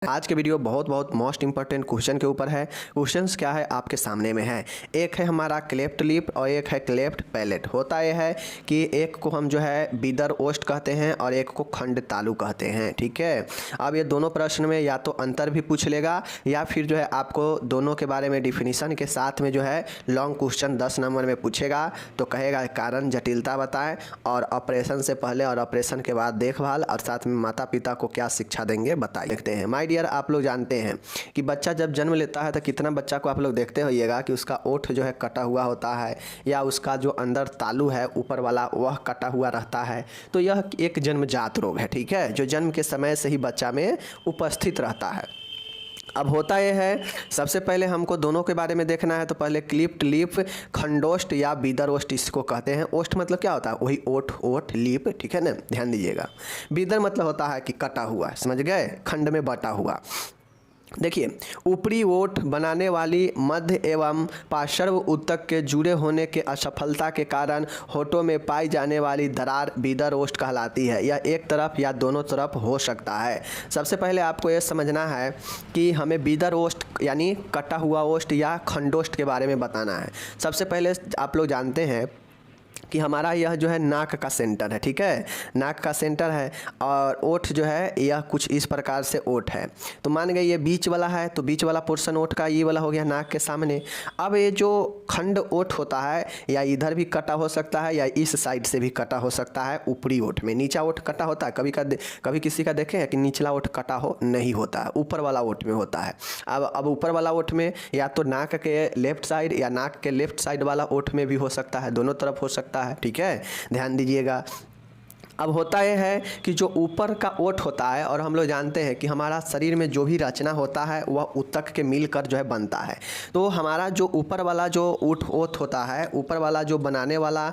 आज के वीडियो बहुत बहुत मोस्ट इंपॉर्टेंट क्वेश्चन के ऊपर है। क्वेश्चंस क्या है आपके सामने में है, एक है हमारा क्लेफ्ट लिप और एक है क्लेफ्ट पैलेट। होता यह है कि एक को हम जो है बीदर ओस्ट कहते हैं और एक को खंड तालु कहते हैं। ठीक है, अब ये दोनों प्रश्न में या तो अंतर भी पूछ लेगा या फिर जो है आपको दोनों के बारे में डिफिनीशन के साथ में जो है लॉन्ग क्वेश्चन 10 नंबर में पूछेगा। तो कहेगा कारण जटिलता बताएं और ऑपरेशन से पहले और ऑपरेशन के बाद देखभाल और साथ में माता पिता को क्या शिक्षा देंगे बताइए। देखते हैं माय डियर, आप लोग जानते हैं कि बच्चा जब जन्म लेता है तो कितना बच्चा को आप लोग देखते होइएगा कि उसका ओठ जो है कटा हुआ होता है या उसका जो अंदर तालू है ऊपर वाला वह कटा हुआ रहता है। तो यह एक जन्मजात रोग है, ठीक है, जो जन्म के समय से ही बच्चा में उपस्थित रहता है। अब होता यह है, सबसे पहले हमको दोनों के बारे में देखना है। तो पहले क्लिफ्ट लिप, खंडोष्ट या बीदर ओष्ट इसको कहते हैं। ओष्ट मतलब क्या होता है, वही ओठ ओठ लिप, ठीक है ना, ध्यान दीजिएगा। बीदर मतलब होता है कि कटा हुआ, समझ गए, खंड में बटा हुआ। देखिए, ऊपरी ओठ बनाने वाली मध्य एवं पार्श्व ऊतक के जुड़े होने के असफलता के कारण होठों में पाई जाने वाली दरार बीदर ओष्ठ कहलाती है। यह एक तरफ या दोनों तरफ हो सकता है। सबसे पहले आपको यह समझना है कि हमें बीदर ओष्ठ यानी कटा हुआ ओष्ठ या खंडोष्ठ के बारे में बताना है। सबसे पहले आप लोग जानते हैं कि हमारा यह जो है नाक का सेंटर है, ठीक है, नाक का सेंटर है और ओठ जो है यह कुछ इस प्रकार से ओठ है। तो मान गए ये बीच वाला है, तो बीच वाला पोर्शन ओठ का ये वाला हो गया नाक के सामने। अब ये जो खंड ओठ होता है या इधर भी कटा हो सकता है या इस साइड से भी कटा हो सकता है। ऊपरी ओठ में नीचा ओठ कटा होता है, कभी किसी का देखें कि निचला ओठ कटा हो, नहीं होता है, ऊपर वाला ओठ में होता है। अब ऊपर वाला ओठ में या तो नाक के लेफ्ट साइड या नाक के लेफ्ट साइड वाला ओठ में भी हो सकता है, दोनों तरफ हो सकता है, ठीक है, ध्यान दीजिएगा। अब होता यह है कि जो ऊपर का ओठ होता है, और हम लोग जानते हैं कि हमारा शरीर में जो भी रचना होता है वह ऊतक के मिलकर जो है बनता है। तो हमारा जो ऊपर वाला जो ओठ होता है, ऊपर वाला जो बनाने वाला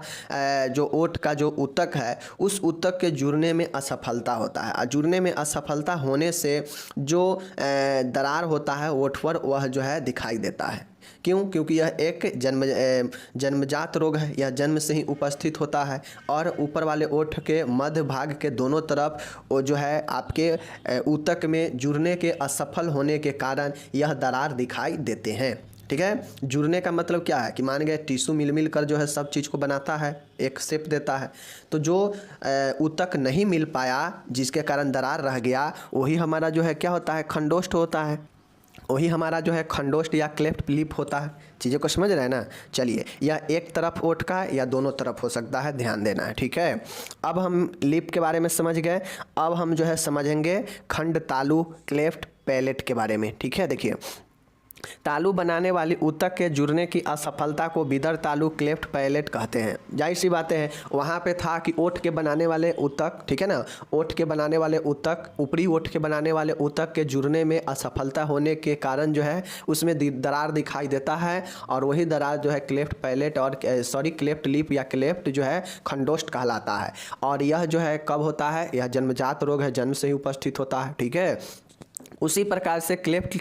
जो ओठ का जो ऊतक है, उस ऊतक के जुड़ने में असफलता होता है। और जुड़ने में असफलता होने से जो दरार होता है ओठ पर, वह जो है दिखाई देता है। क्यों? क्योंकि यह एक जन्मजात रोग है, यह जन्म से ही उपस्थित होता है और ऊपर वाले ओठ के मध्य भाग के दोनों तरफ वो जो है आपके ऊतक में जुड़ने के असफल होने के कारण यह दरार दिखाई देते हैं। ठीक है, जुड़ने का मतलब क्या है कि मान गए टिश्यू मिल कर जो है सब चीज़ को बनाता है, एक शेप देता है। तो जो ऊतक नहीं मिल पाया जिसके कारण दरार रह गया, वही हमारा जो है क्या होता है, खंडोष्ठ होता है। वही हमारा जो है खंडोष्ठ या क्लेफ्ट लिप होता है। चीज़ों को समझ रहे हैं ना। चलिए, यह एक तरफ ओठ का या दोनों तरफ हो सकता है, ध्यान देना है, ठीक है। अब हम लिप के बारे में समझ गए, अब हम जो है समझेंगे खंड तालु क्लेफ्ट पैलेट के बारे में, ठीक है। देखिए, तालू बनाने वाली ऊतक के जुड़ने की असफलता को बीदर तालु क्लेफ्ट पैलेट कहते हैं। जाहिर सी बातें हैं, वहाँ पे था कि ओठ के बनाने वाले ऊतक, ठीक है ना, ओठ के बनाने वाले ऊतक, ऊपरी ओठ के बनाने वाले ऊतक के जुड़ने में असफलता होने के कारण जो है उसमें दरार दिखाई देता है और वही दरार जो है क्लेफ्ट पैलेट और क्लेफ्ट लिप या क्लेफ्ट जो है खंडोष्ठ कहलाता है। और यह जो है कब होता है, यह जन्मजात रोग है, जन्म से ही उपस्थित होता है, ठीक है। उसी प्रकार से क्लेफ्ट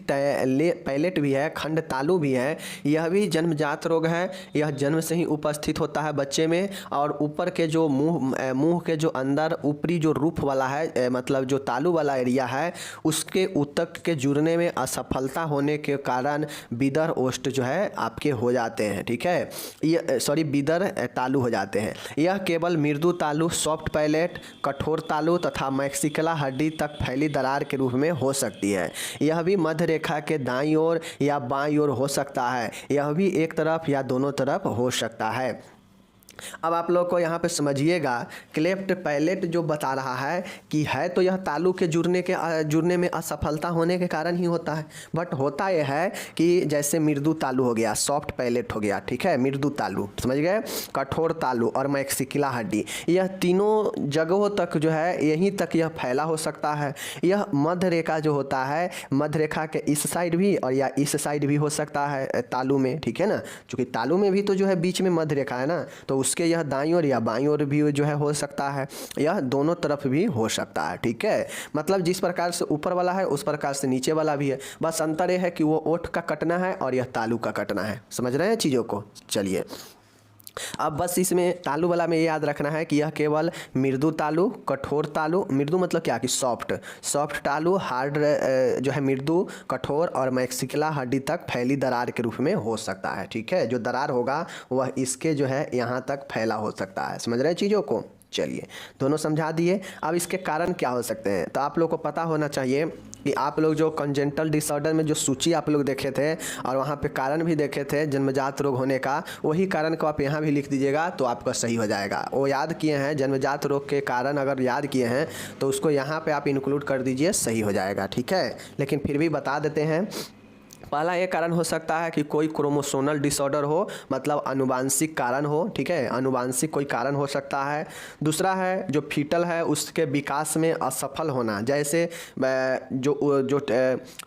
पैलेट भी है, खंड तालु भी है, यह भी जन्मजात रोग है, यह जन्म से ही उपस्थित होता है बच्चे में। और ऊपर के जो मुंह के जो अंदर ऊपरी जो रूफ वाला है, मतलब जो तालु वाला एरिया है, उसके ऊतक के जुड़ने में असफलता होने के कारण बीदर ओष्ठ जो है आपके हो जाते हैं, ठीक है, ये बीदर तालु हो जाते हैं। यह केवल मृदु तालु, सॉफ्ट पैलेट, कठोर तालु तथा मैक्सिकला हड्डी तक फैली दरार के रूप में हो सकती है। यह भी मध्य रेखा के दाईं ओर या बाईं ओर हो सकता है, यह भी एक तरफ या दोनों तरफ हो सकता है। अब आप लोग को यहाँ पे समझिएगा, क्लेफ्ट पैलेट जो बता रहा है कि है तो यह तालु के जुड़ने में असफलता होने के कारण ही होता है, बट होता यह है कि जैसे मृदु तालु हो गया, सॉफ्ट पैलेट हो गया, ठीक है, मृदु तालु समझ गए, कठोर तालु और मैक्सिकला हड्डी, यह तीनों जगहों तक जो है यहीं तक यह फैला हो सकता है। यह मध्य रेखा जो होता है, मध्य रेखा के इस साइड भी और या इस साइड भी हो सकता है तालु में, ठीक है ना, क्योंकि तालु में भी तो जो है बीच में मध्य रेखा है ना, तो उसके यह दाईं ओर या बाईं ओर भी जो है हो सकता है, यह दोनों तरफ भी हो सकता है, ठीक है। मतलब जिस प्रकार से ऊपर वाला है उस प्रकार से नीचे वाला भी है, बस अंतर यह है कि वो ओठ का कटना है और यह तालु का कटना है। समझ रहे हैं चीज़ों को। चलिए, अब बस इसमें तालु वाला में ये याद रखना है कि यह केवल मृदु तालु, कठोर तालु, मृदु मतलब क्या कि सॉफ्ट तालु, हार्ड जो है मृदु, कठोर और मैक्सिकुला हड्डी तक फैली दरार के रूप में हो सकता है। ठीक है, जो दरार होगा वह इसके जो है यहाँ तक फैला हो सकता है। समझ रहे हैं चीज़ों को? चलिए, दोनों समझा दिए। अब इसके कारण क्या हो सकते हैं, तो आप लोग को पता होना चाहिए कि आप लोग जो कंजेंटल डिसऑर्डर में जो सूची आप लोग देखे थे और वहाँ पे कारण भी देखे थे जन्मजात रोग होने का, वही कारण को आप यहाँ भी लिख दीजिएगा तो आपका सही हो जाएगा। वो याद किए हैं जन्मजात रोग के कारण, अगर याद किए हैं तो उसको यहाँ पे आप इंक्लूड कर दीजिए, सही हो जाएगा। ठीक है, लेकिन फिर भी बता देते हैं। पहला ये कारण हो सकता है कि कोई क्रोमोसोमल डिसऑर्डर हो, मतलब अनुवांशिक कारण हो। ठीक है, अनुवांशिक कोई कारण हो सकता है। दूसरा है जो फीटल है उसके विकास में असफल होना, जैसे जो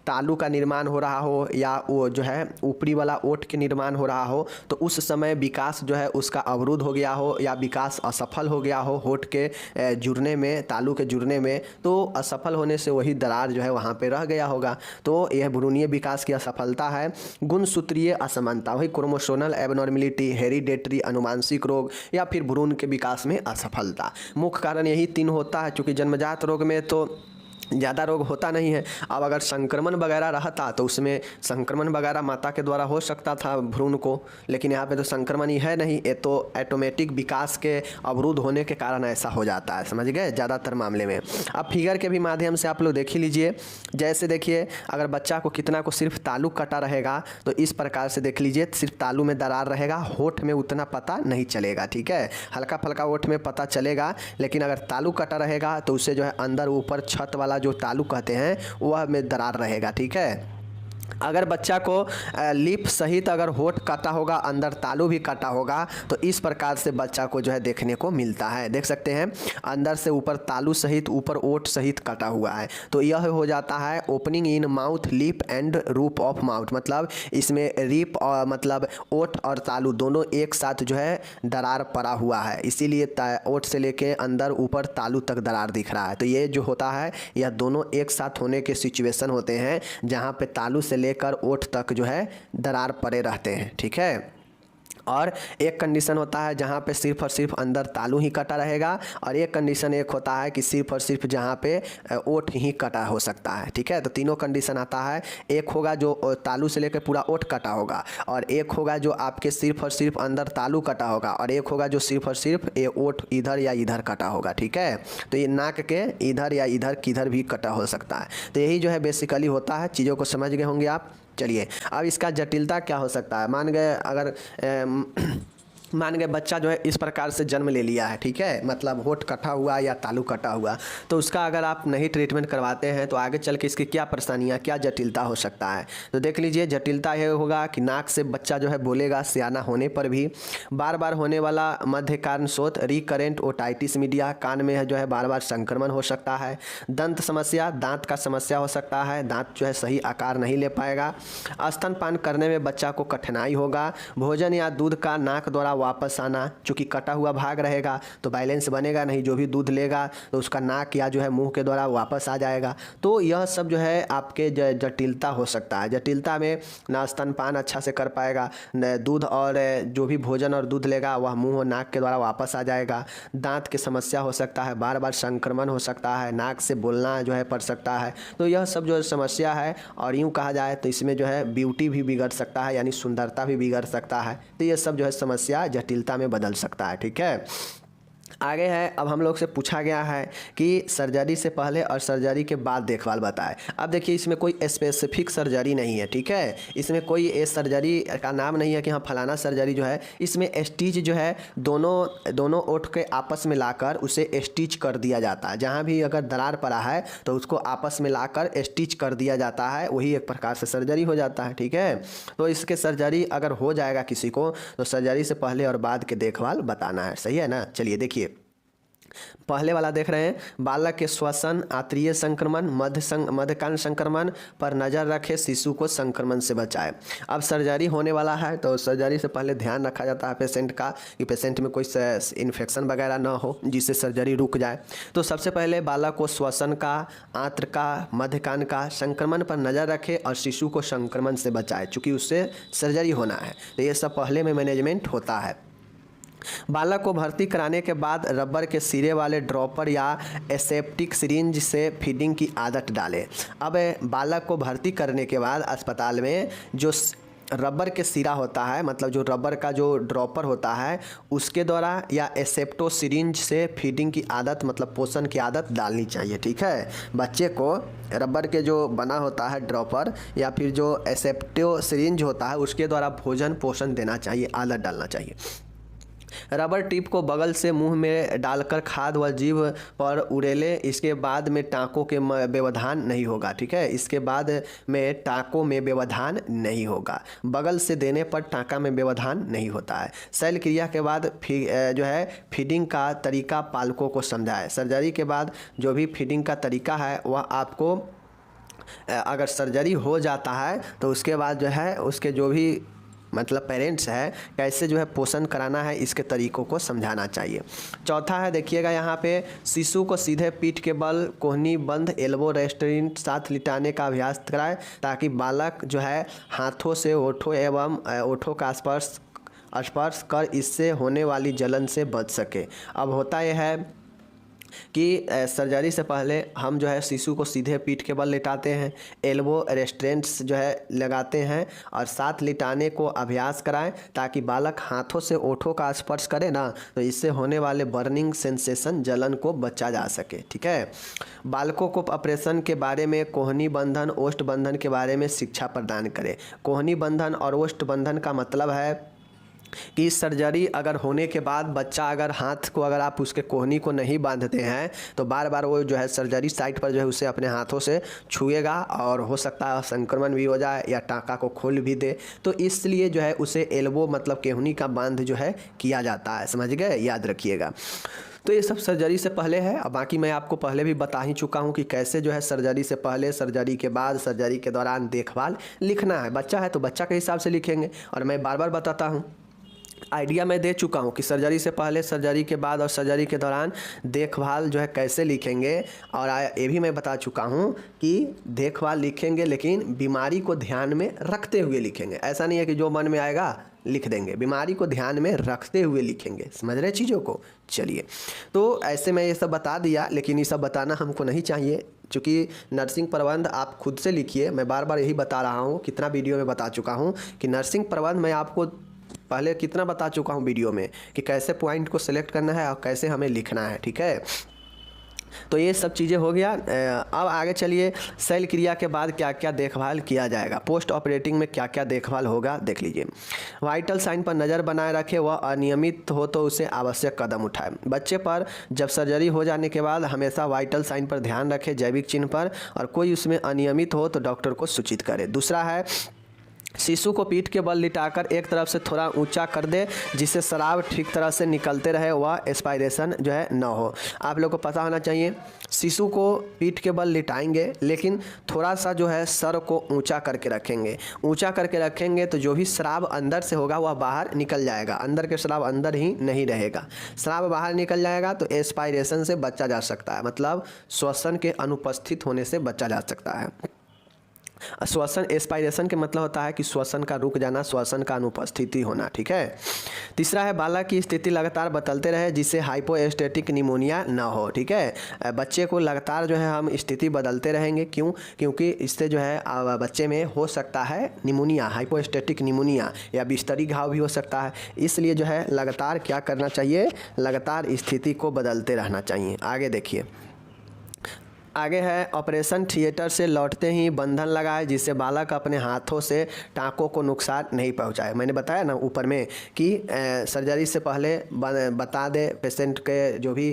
तालु का निर्माण हो रहा हो या वो जो है ऊपरी वाला ओठ के निर्माण हो रहा हो, तो उस समय विकास जो है उसका अवरुद्ध हो गया हो या विकास असफल हो गया हो होठ के जुड़ने में, तालु के जुड़ने में, तो असफल होने से वही दरार जो है वहाँ पे रह गया होगा। तो यह भ्रूणीय विकास की असफलता है। गुणसूत्रीय असमानता, वही क्रोमोसोमल एबनॉर्मेलिटी, हेरिडेटरी अनुवांशिक रोग या फिर भ्रूण के विकास में असफलता। मुख्य कारण यही 3 होता है, क्योंकि जन्मजात रोग में तो ज़्यादा रोग होता नहीं है। अब अगर संक्रमण वगैरह रहता तो उसमें संक्रमण वगैरह माता के द्वारा हो सकता था भ्रूण को, लेकिन यहाँ पे तो संक्रमण ही है नहीं, ये तो ऑटोमेटिक विकास के अवरुद्ध होने के कारण ऐसा हो जाता है। समझ गए? ज़्यादातर मामले में। अब फिगर के भी माध्यम से आप लोग देख ही लीजिए। जैसे देखिए, अगर बच्चा को कितना को सिर्फ तालु कटा रहेगा तो इस प्रकार से देख लीजिए, सिर्फ तालु में दरार रहेगा, होठ में उतना पता नहीं चलेगा। ठीक है, हल्का फल्का होठ में पता चलेगा, लेकिन अगर तालु कटा रहेगा तो उससे जो है अंदर ऊपर छत वाला जो तालु कहते हैं वह में दरार रहेगा। ठीक है, अगर बच्चा को लिप सहित अगर होठ काटा होगा, अंदर तालु भी काटा होगा, तो इस प्रकार से बच्चा को जो है देखने को मिलता है। देख सकते हैं अंदर से ऊपर तालु सहित, ऊपर ओठ सहित काटा हुआ है, तो यह हो जाता है opening in mouth, lip and रूप ऑफ माउथ। मतलब इसमें रिप और मतलब ओठ और तालु दोनों एक साथ जो है दरार पड़ा हुआ है, इसीलिए ओठ से लेके अंदर ऊपर तालु तक दरार दिख रहा है। तो ये जो होता है यह दोनों एक साथ होने के सिचुएशन होते हैं जहाँ पे तालु से लेकर ओठ तक जो है दरार पड़े रहते हैं। ठीक है, और एक कंडीशन होता है जहाँ पे सिर्फ और सिर्फ अंदर तालु ही कटा रहेगा, और एक कंडीशन एक होता है कि सिर्फ और सिर्फ जहाँ पे ओठ ही कटा हो सकता है। ठीक है, तो तीनों कंडीशन आता है। एक होगा जो तालु से लेकर पूरा ओठ कटा होगा, और एक होगा जो आपके सिर्फ और सिर्फ अंदर तालु कटा होगा, और एक होगा जो सिर्फ और सिर्फ ये ओठ इधर या इधर कटा होगा। ठीक है, तो ये नाक के इधर या इधर किधर भी कटा हो सकता है। तो यही जो है बेसिकली होता है। चीज़ों को समझ गए होंगे आप। चलिए, अब इसका जटिलता क्या हो सकता है। मान गए अगर मान गए बच्चा जो है इस प्रकार से जन्म ले लिया है, ठीक है, मतलब होठ कटा हुआ या तालु कटा हुआ, तो उसका अगर आप नहीं ट्रीटमेंट करवाते हैं तो आगे चल के इसकी क्या परेशानियाँ, क्या जटिलता हो सकता है। तो देख लीजिए, जटिलता यह होगा कि नाक से बच्चा जो है बोलेगा सियाना होने पर भी। बार बार होने वाला मध्य कारण स्रोत, रिकरेंट ओटाइटिस मीडिया, कान में जो है बार बार संक्रमण हो सकता है। दंत समस्या, दांत का समस्या हो सकता है, दांत जो है सही आकार नहीं ले पाएगा। स्तनपान करने में बच्चा को कठिनाई होगा। भोजन या दूध का नाक द्वारा वापस आना, चूँकि कटा हुआ भाग रहेगा तो बैलेंस बनेगा नहीं, जो भी दूध लेगा तो उसका नाक या जो है मुंह के द्वारा वापस आ जाएगा। तो यह सब जो है आपके जटिलता हो सकता है। जटिलता में ना स्तनपान अच्छा से कर पाएगा, न दूध और जो भी भोजन और दूध लेगा वह मुंह और नाक के द्वारा वापस आ जाएगा। दांत की समस्या हो सकता है, बार बार संक्रमण हो सकता है, नाक से बोलना जो है पड़ सकता है। तो यह सब जो समस्या है, और यूँ कहा जाए तो इसमें जो है ब्यूटी भी बिगड़ सकता है, यानी सुंदरता भी बिगड़ सकता है। तो ये सब जो है समस्या जटिलता में बदल सकता है। ठीक है, आगे है। अब हम लोग से पूछा गया है कि सर्जरी से पहले और सर्जरी के बाद देखभाल बताएं। अब देखिए, इसमें कोई स्पेसिफिक सर्जरी नहीं है। ठीक है, इसमें कोई सर्जरी का नाम नहीं है कि हाँ फलाना सर्जरी जो है। इसमें स्टिच जो है दोनों ओठ के आपस में लाकर उसे स्टिच कर दिया जाता है। जहाँ भी अगर दरार पड़ा है तो उसको आपस में लाकर स्टिच कर दिया जाता है, वही एक प्रकार से सर्जरी हो जाता है। ठीक है, तो इसके सर्जरी अगर हो जाएगा किसी को तो सर्जरी से पहले और बाद के देखभाल बताना है। सही है ना। चलिए देखिए, पहले वाला देख रहे हैं, बालक के श्वसन, आंत्रीय संक्रमण, मध्यकान संक्रमण पर नज़र रखे, शिशु को संक्रमण से बचाए। अब सर्जरी होने वाला है तो सर्जरी से पहले ध्यान रखा जाता है पेशेंट का कि पेशेंट में कोई इन्फेक्शन वगैरह ना हो जिससे सर्जरी रुक जाए। तो सबसे पहले बालक को श्वसन का, आंत्र का, मध्यकान का संक्रमण पर नज़र रखे और शिशु को संक्रमण से बचाए, चूँकि उससे सर्जरी होना है। तो ये सब पहले में मैनेजमेंट होता है। बालक को भर्ती कराने के बाद रबर के सिरे वाले ड्रॉपर या एसेप्टिक सिरिंज से फीडिंग की आदत डालें। अब बालक को भर्ती करने के बाद अस्पताल में जो रबर के सिरा होता है, मतलब जो रबर का जो ड्रॉपर होता है, उसके द्वारा या एसेप्टो सिरिंज से फीडिंग की आदत, मतलब पोषण की आदत डालनी चाहिए। ठीक है, बच्चे को रबर के जो बना होता है ड्रॉपर या फिर जो एसेप्टो सिरिंज होता है उसके द्वारा भोजन पोषण देना चाहिए, आदत डालना चाहिए। रबर टिप को बगल से मुंह में डालकर खाद व जीभ पर उड़ेले। इसके बाद में टाँकों के व्यवधान नहीं होगा। ठीक है, इसके बाद में टाँकों में व्यवधान नहीं होगा। बगल से देने पर टाँका में व्यवधान नहीं होता है। शल्य क्रिया के बाद जो है फीडिंग का तरीका पालकों को समझाएं। सर्जरी के बाद जो भी फीडिंग का तरीका है वह आपको, अगर सर्जरी हो जाता है तो उसके बाद जो है उसके जो भी मतलब पेरेंट्स है कैसे जो है पोषण कराना है, इसके तरीकों को समझाना चाहिए। चौथा है, देखिएगा यहाँ पे, शिशु को सीधे पीठ के बल कोहनी बंद एल्बो रेस्टोरेंट साथ लिटाने का अभ्यास कराएं ताकि बालक जो है हाथों से ओठों एवं ओठों का स्पर्श कर इससे होने वाली जलन से बच सके। अब होता यह है कि सर्जरी से पहले हम जो है शिशु को सीधे पीठ के बल लिटाते हैं, एल्बो रेस्ट्रेंट्स जो है लगाते हैं और साथ लिटाने को अभ्यास कराएं ताकि बालक हाथों से ओठों का स्पर्श करे ना, तो इससे होने वाले बर्निंग सेंसेशन, जलन को बचा जा सके। ठीक है, बालकों को ऑपरेशन के बारे में कोहनी बंधन, ओष्ठ बंधन के बारे में शिक्षा प्रदान करें। कोहनी बंधन और ओष्ठ बंधन का मतलब है कि सर्जरी अगर होने के बाद बच्चा अगर हाथ को, अगर आप उसके कोहनी को नहीं बांधते हैं तो बार बार वो जो है सर्जरी साइट पर जो है उसे अपने हाथों से छुएगा और हो सकता है संक्रमण भी हो जाए या टाँका को खोल भी दे। तो इसलिए जो है उसे एल्बो मतलब केहनी का बांध जो है किया जाता है। समझ गए, याद रखिएगा। तो ये सब सर्जरी से पहले है। अब बाकी मैं आपको पहले भी बता ही चुका हूँ कि कैसे जो है सर्जरी से पहले, सर्जरी के बाद, सर्जरी के दौरान देखभाल लिखना है। बच्चा है तो बच्चा के हिसाब से लिखेंगे। और मैं बार बार बताता हूँ, आइडिया मैं दे चुका हूँ कि सर्जरी से पहले, सर्जरी के बाद और सर्जरी के दौरान देखभाल जो है कैसे लिखेंगे। और ये भी मैं बता चुका हूँ कि देखभाल लिखेंगे लेकिन बीमारी को ध्यान में रखते हुए लिखेंगे। ऐसा नहीं है कि जो मन में आएगा लिख देंगे, बीमारी को ध्यान में रखते हुए लिखेंगे। समझ रहे चीज़ों को। चलिए, तो ऐसे मैं ये सब बता दिया, लेकिन ये सब बताना हमको नहीं चाहिए क्योंकि नर्सिंग प्रबंध आप खुद से लिखिए। मैं बार बार यही बता रहा हूँ, कितना वीडियो में बता चुका हूँ कि नर्सिंग प्रबंध मैं आपको पहले कितना बता चुका हूँ वीडियो में कि कैसे पॉइंट को सिलेक्ट करना है और कैसे हमें लिखना है। ठीक है, तो ये सब चीज़ें हो गया। अब आगे चलिए, शल्य क्रिया के बाद क्या क्या देखभाल किया जाएगा, पोस्ट ऑपरेटिंग में क्या क्या देखभाल होगा, देख लीजिए। वाइटल साइन पर नज़र बनाए रखें, वह अनियमित हो तो उसे आवश्यक कदम उठाएं। बच्चे पर जब सर्जरी हो जाने के बाद हमेशा वाइटल साइन पर ध्यान रखें, जैविक चिन्ह पर, और कोई उसमें अनियमित हो तो डॉक्टर को सूचित करें। दूसरा है, शिशु को पीठ के बल लिटाकर एक तरफ से थोड़ा ऊंचा कर दे जिससे शराब ठीक तरह से निकलते रहे, वह एस्पायरेशन जो है न हो। आप लोग को पता होना चाहिए, शिशु को पीठ के बल लिटाएंगे लेकिन थोड़ा सा जो है सर को ऊंचा करके रखेंगे। ऊंचा करके रखेंगे तो जो भी शराब अंदर से होगा वह बाहर निकल जाएगा, अंदर के शराब अंदर ही नहीं रहेगा। शराब बाहर निकल जाएगा तो एस्पायरेशन से बचा जा सकता है, मतलब श्वसन के अनुपस्थित होने से बचा जा सकता है। श्वसन, एस्पायरेशन के मतलब होता है कि श्वसन का रुक जाना, श्वसन का अनुपस्थिति होना। ठीक है। तीसरा है, बालक की स्थिति लगातार बदलते रहे जिससे हाइपोस्टैटिक निमोनिया ना हो। ठीक है, बच्चे को लगातार जो है हम स्थिति बदलते रहेंगे। क्यों? क्योंकि इससे जो है बच्चे में हो सकता है निमोनिया, हाइपोस्टैटिक निमोनिया, या बिस्तरी घाव भी हो सकता है। इसलिए जो है लगातार क्या करना चाहिए, लगातार स्थिति को बदलते रहना चाहिए। आगे देखिए, आगे है, ऑपरेशन थिएटर से लौटते ही बंधन लगाए जिससे बालक अपने हाथों से टाँकों को नुकसान नहीं पहुंचाए। मैंने बताया ना ऊपर में कि सर्जरी से पहले बता दे पेशेंट के, जो भी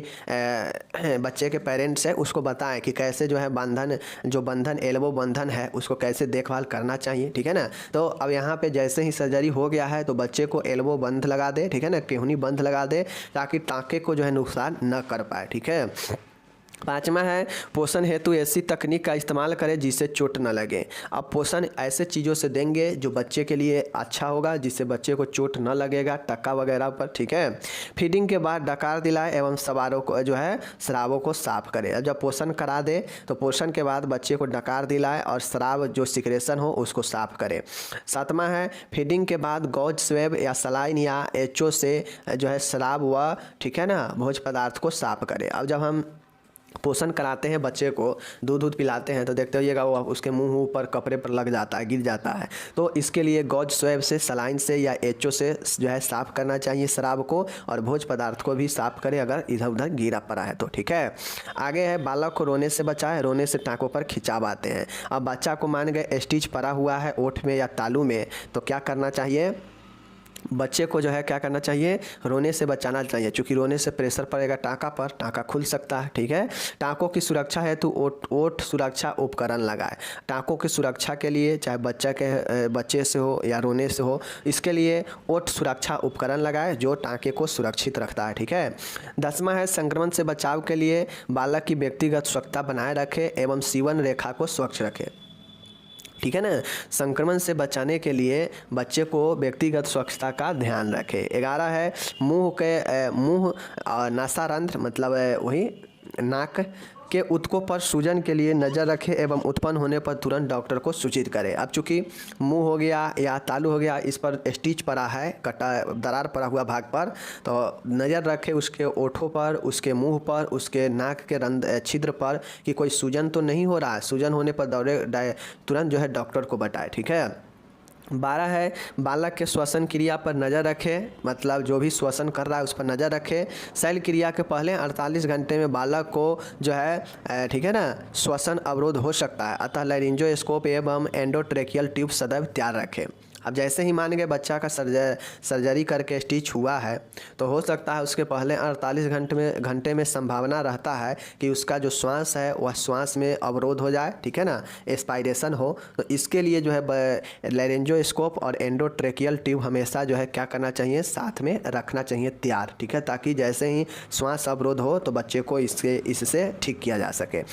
बच्चे के पेरेंट्स है उसको बताएं कि कैसे जो है बंधन, जो बंधन एल्बो बंधन है उसको कैसे देखभाल करना चाहिए। ठीक है ना। तो अब यहाँ पे जैसे ही सर्जरी हो गया है तो बच्चे को एल्बो बंध लगा दे, ठीक है ना, केहनी बंध लगा दे ताकि टाँके को जो है नुकसान न कर पाए। ठीक है। पाँचवा है पोषण हेतु ऐसी तकनीक का इस्तेमाल करें जिससे चोट न लगे। अब पोषण ऐसे चीज़ों से देंगे जो बच्चे के लिए अच्छा होगा, जिससे बच्चे को चोट न लगेगा टक्का वगैरह पर, ठीक है। फीडिंग के बाद डकार दिलाए एवं सवारों को जो है स्रावों को साफ करें। अब जब पोषण करा दे तो पोषण के बाद बच्चे को डकार दिलाए और स्राव जो सिक्रेशन हो उसको साफ करें। सातवां है फीडिंग के बाद गॉज स्वेब या सलाइन या एचओ से जो है स्राव व ठीक है ना भोज पदार्थ को साफ करें। अब जब हम पोषण कराते हैं बच्चे को, दूध पिलाते हैं तो देखते होइएगा वो उसके मुंह ऊपर कपड़े पर लग जाता है, गिर जाता है। तो इसके लिए गॉज स्वैब से, सलाइन से या एचओ से जो है साफ़ करना चाहिए स्राव को, और भोज पदार्थ को भी साफ़ करें अगर इधर उधर गिरा पड़ा है तो, ठीक है। आगे है बालक को रोने से बचाए, रोने से टाँकों पर खिंचाव आते हैं। अब बच्चा को मान गए स्टिच पड़ा हुआ है ओठ में या तालू में, तो क्या करना चाहिए, बच्चे को जो है क्या करना चाहिए, रोने से बचाना चाहिए, क्योंकि रोने से प्रेशर पड़ेगा टाँका पर, टाँका खुल सकता है, ठीक है। टाँकों की सुरक्षा हेतु ओठ सुरक्षा उपकरण लगाए। टाँकों की सुरक्षा के लिए चाहे बच्चे से हो या रोने से हो, इसके लिए ओठ सुरक्षा उपकरण लगाए जो टाँके को सुरक्षित रखता है, ठीक है। 10वां है संक्रमण से बचाव के लिए बालक की व्यक्तिगत स्वच्छता बनाए रखे एवं सीवन रेखा को स्वच्छ रखे, ठीक है ना। संक्रमण से बचाने के लिए बच्चे को व्यक्तिगत स्वच्छता का ध्यान रखें। 11 है मुंह नासारंध्र मतलब वही नाक के ऊतकों पर सूजन के लिए नज़र रखें एवं उत्पन्न होने पर तुरंत डॉक्टर को सूचित करें। अब चूँकि मुंह हो गया या तालू हो गया, इस पर स्टिच पड़ा है, दरार पड़ा हुआ भाग पर, तो नज़र रखें उसके ओठों पर, उसके मुंह पर, उसके नाक के छिद्र पर कि कोई सूजन तो नहीं हो रहा है। सूजन होने पर तुरंत जो है डॉक्टर को बताएं, ठीक है। 12 है बालक के श्वसन क्रिया पर नज़र रखें, मतलब जो भी श्वसन कर रहा है उस पर नज़र रखें। शैल क्रिया के पहले 48 घंटे में बालक को जो है ठीक है ना श्वसन अवरोध हो सकता है, अतः लैरिंजोस्कोप एवं एंडोट्रेकियल ट्यूब सदैव तैयार रखें। अब जैसे ही मान गए बच्चा का सर्जरी करके स्टिच हुआ है तो हो सकता है उसके पहले 48 घंटे में संभावना रहता है कि उसका जो श्वास है वह श्वास में अवरोध हो जाए, ठीक है ना, एस्पायरेशन हो। तो इसके लिए जो है लैरिंजोस्कोप और एंडोट्रेकियल ट्यूब हमेशा जो है क्या करना चाहिए, साथ में रखना चाहिए तैयार, ठीक है, ताकि जैसे ही श्वास अवरोध हो तो बच्चे को इससे ठीक किया जा सके।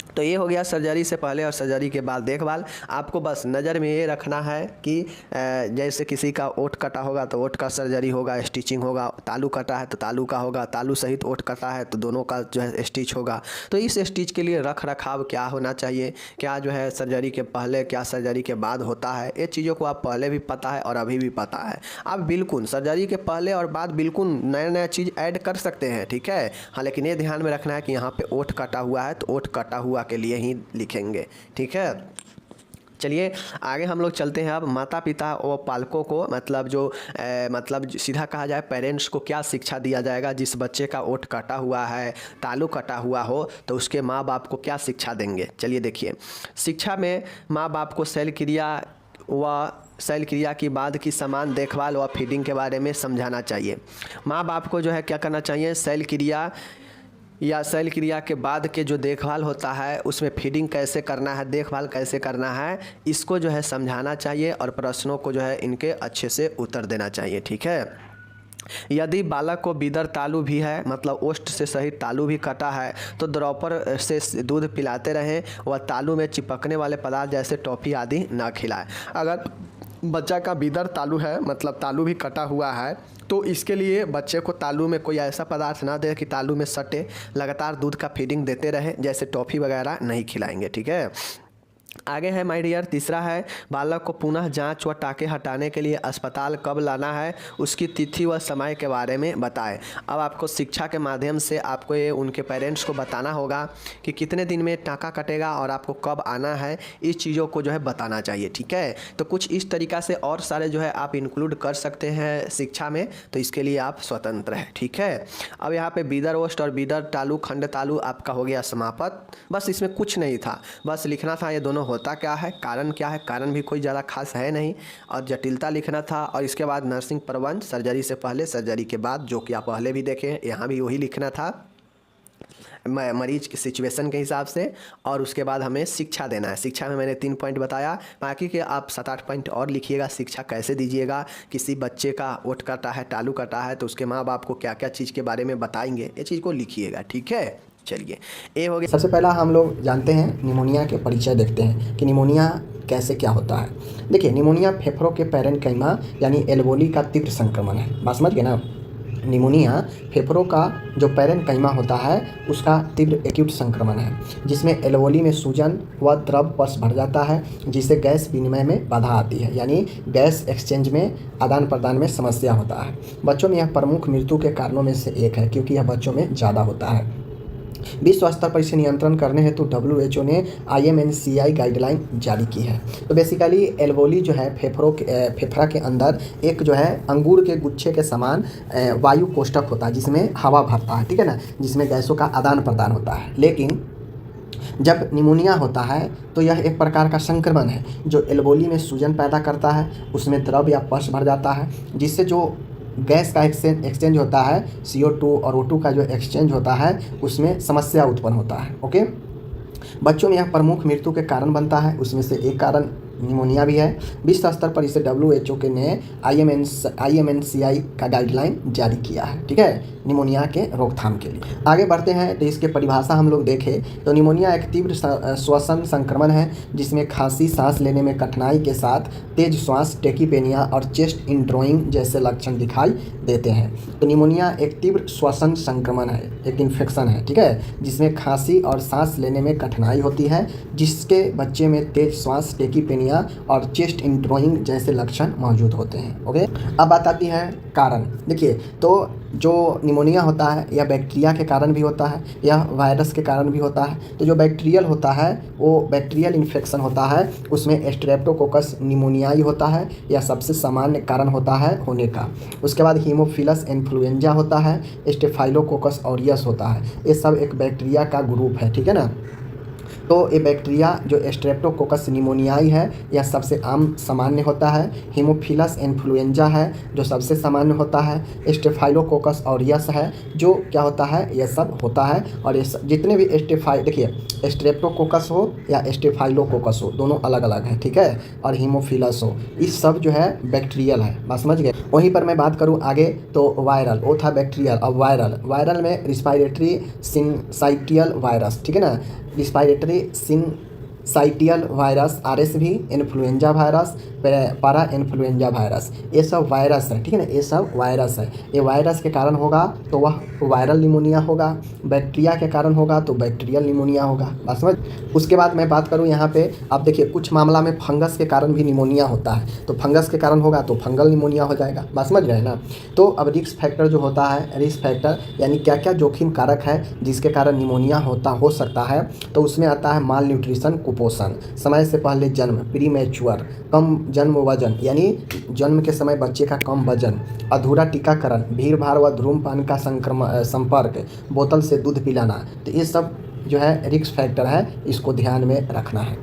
तो ये हो गया सर्जरी से पहले और सर्जरी के बाद देखभाल। आपको बस नज़र में ये रखना है कि जैसे किसी का ओठ कटा होगा तो ओठ का सर्जरी होगा, स्टिचिंग होगा, तालू कटा है तो तालू का होगा, तालू सहित ओठ कटा है तो दोनों का जो है स्टिच होगा। तो इस स्टिच के लिए रख रखाव क्या होना चाहिए, क्या जो है सर्जरी के पहले क्या सर्जरी के बाद होता है, ये चीज़ों को आप पहले भी पता है और अभी भी पता है। आप बिल्कुल सर्जरी के पहले और बाद बिल्कुल नया चीज़ ऐड कर सकते हैं, ठीक है। हाँ, लेकिन ये ध्यान में रखना है कि यहाँ पर ओठ कटा हुआ है तो ओठ कटा हुआ के लिए ही लिखेंगे, ठीक है। चलिए आगे हम लोग चलते हैं। अब माता पिता और पालकों को मतलब मतलब सीधा कहा जाए पेरेंट्स को क्या शिक्षा दिया जाएगा, जिस बच्चे का ओठ कटा हुआ है, तालू कटा हुआ हो तो उसके माँ बाप को क्या शिक्षा देंगे। चलिए देखिए, शिक्षा में माँ बाप को शैल क्रिया की बाद की समान देखभाल व फीडिंग के बारे में समझाना चाहिए। माँ बाप को जो है क्या करना चाहिए, शैल क्रिया के बाद के जो देखभाल होता है उसमें फीडिंग कैसे करना है, देखभाल कैसे करना है, इसको जो है समझाना चाहिए और प्रश्नों को जो है इनके अच्छे से उत्तर देना चाहिए, ठीक है। यदि बालक को बिदर तालू भी है मतलब ओष्ठ से सहित तालू भी कटा है तो ड्रॉपर से दूध पिलाते रहें व तालू में चिपकने वाले पदार्थ जैसे टॉफ़ी आदि न खिलाएं। अगर बच्चा का बिदर तालू है मतलब तालू भी कटा हुआ है तो इसके लिए बच्चे को तालू में कोई ऐसा पदार्थ ना दे कि तालू में सटे, लगातार दूध का फीडिंग देते रहे, जैसे टॉफ़ी वगैरह नहीं खिलाएंगे, ठीक है। आगे है माय डियर, तीसरा है बालक को पुनः जांच व टाँके हटाने के लिए अस्पताल कब लाना है, उसकी तिथि व समय के बारे में बताएं। अब आपको शिक्षा के माध्यम से आपको ये उनके पेरेंट्स को बताना होगा कि कितने दिन में टाँका कटेगा और आपको कब आना है, इस चीज़ों को जो है बताना चाहिए, ठीक है। तो कुछ इस तरीक़ा से और सारे जो है आप इंक्लूड कर सकते हैं शिक्षा में, तो इसके लिए आप स्वतंत्र हैं, ठीक है। अब यहाँ पर बिदर ओष्ठ और बिदर तालू खंड तालू आपका हो गया समाप्त। बस इसमें कुछ नहीं था, बस लिखना था ये दोनों होता क्या है, कारण क्या है, कारण भी कोई ज़्यादा खास है नहीं, और जटिलता लिखना था, और इसके बाद नर्सिंग प्रबंध सर्जरी से पहले सर्जरी के बाद, जो कि आप पहले भी देखें, यहाँ भी वही लिखना था मरीज की सिचुएशन के हिसाब से, और उसके बाद हमें शिक्षा देना है। शिक्षा में मैंने 3 पॉइंट बताया, बाकी के आप 7-8 पॉइंट और लिखिएगा। शिक्षा कैसे दीजिएगा, किसी बच्चे का ओठ कटा है, तालू कटा है तो उसके माँ बाप को क्या क्या चीज़ के बारे में बताएंगे, ये चीज़ को लिखिएगा, ठीक है। चलिए, ए हो गया। सबसे पहला हम लोग जानते हैं निमोनिया के परिचय देखते हैं कि निमोनिया कैसे क्या होता है। देखिए, निमोनिया फेफड़ों के पैरेन्काइमा यानी एल्वोली का तीव्र संक्रमण है। बात समझ गए ना। निमोनिया फेफड़ों का जो पैरेन्काइमा होता है उसका तीव्र एक्यूट संक्रमण है, जिसमें एल्वोली में सूजन व द्रव पस भर जाता है, जिससे गैस विनिमय में बाधा आती है, यानी गैस एक्सचेंज में आदान प्रदान में समस्या होता है। बच्चों में यह प्रमुख मृत्यु के कारणों में से एक है, क्योंकि यह बच्चों में ज़्यादा होता है। विश्व स्तर पर इसे नियंत्रण करने हेतु WHO ने IMNCI गाइडलाइन जारी की है। तो बेसिकली एल्वोली जो है फेफड़ा के अंदर एक जो है अंगूर के गुच्छे के समान वायु कोष्ठक होता है, जिसमें हवा भरता है, ठीक है ना, जिसमें गैसों का आदान प्रदान होता है। लेकिन जब निमोनिया होता है तो यह एक प्रकार का संक्रमण है जो एल्वोली में सूजन पैदा करता है, उसमें द्रव या पस भर जाता है, जिससे जो गैस का एक्सचेंज होता है, CO2 और O2 का जो एक्सचेंज होता है उसमें समस्या उत्पन्न होता है। ओके, बच्चों में यह प्रमुख मृत्यु के कारण बनता है, उसमें से एक कारण निमोनिया भी है। विश्व स्तर पर इसे WHO के ने IMNCI का गाइडलाइन जारी किया है, ठीक है, निमोनिया के रोकथाम के लिए। आगे बढ़ते हैं तो इसके परिभाषा हम लोग देखें तो निमोनिया एक तीव्र श्वसन संक्रमण है जिसमें खांसी, सांस लेने में कठिनाई के साथ तेज श्वास, टेकीपेनिया और चेस्ट इंड्रोइंग जैसे लक्षण दिखाई देते हैं। तो निमोनिया एक तीव्र श्वसन संक्रमण है, एक इन्फेक्शन है, ठीक है, जिसमें खांसी और सांस लेने में कठिनाई होती है, जिसके बच्चे में तेज श्वास, टेकीपेनिया और चेस्ट इंड्रोइंग जैसे लक्षण मौजूद होते हैं। ओके, अब बात आती है कारण। देखिए, तो जो निमोनिया होता है यह बैक्टीरिया के कारण भी होता है, यह वायरस के कारण भी होता है। तो जो बैक्टीरियल होता है वो बैक्टीरियल इन्फेक्शन होता है, उसमें स्ट्रेप्टोकोकस निमोनियाई होता है, यह सबसे सामान्य कारण होता है होने का। उसके बाद हीमोफिलस इन्फ्लुएंजा होता है, स्टेफाइलोकोकस ऑरियस होता है, ये सब एक बैक्टीरिया का ग्रुप है, ठीक है ना। तो ये बैक्टीरिया जो स्ट्रेप्टोकोकस निमोनियाई है यह सबसे आम सामान्य होता है। हीमोफिलस इन्फ्लुएंजा है जो सबसे सामान्य होता है। स्टेफाइलोकोकस ऑरियस है जो क्या होता है, यह सब होता है। और ये जितने भी देखिए स्ट्रेप्टोकोकस हो या स्टेफाइलोकोकस हो, दोनों अलग अलग हैं, ठीक है, और हीमोफिलस हो, इस सब जो है बैक्टीरियल है। बस समझ गए। वहीं पर मैं बात करूँ आगे तो वायरल, वो था बैक्टीरियल। अब वायरल में रिस्पायरेटरी सिंसाइटियल वायरस, ठीक है ना, respiratory syncytial virus, RSV, influenza virus, parainfluenza virus, ये सब वायरस है, ठीक है ना, ये सब वायरस है। ये वायरस के कारण होगा तो वह वायरल निमोनिया होगा, बैक्टीरिया के कारण होगा तो बैक्टीरियल निमोनिया होगा। बात समझ। उसके बाद मैं बात करूं यहाँ पे, अब देखिए कुछ मामला में फंगस के कारण भी निमोनिया होता है, तो फंगस के कारण होगा तो फंगल निमोनिया हो जाएगा। बात समझ रहे हैं ना। तो अब रिस्क फैक्टर जो होता है, रिस्क फैक्टर यानी क्या क्या जोखिम कारक है जिसके कारण निमोनिया हो सकता है, तो उसमें आता है माल न्यूट्रिशन, कुपोषण, समय से पहले जन्म, प्रीमेच्योर, कम जन्म वजन यानी जन्म के समय बच्चे का कम वजन, अधूरा टीकाकरण, भीड़ भाड़ व धूम्रपान का संपर्क, बोतल से दूध पिलाना, तो ये सब जो है रिस्क फैक्टर है, इसको ध्यान में रखना है।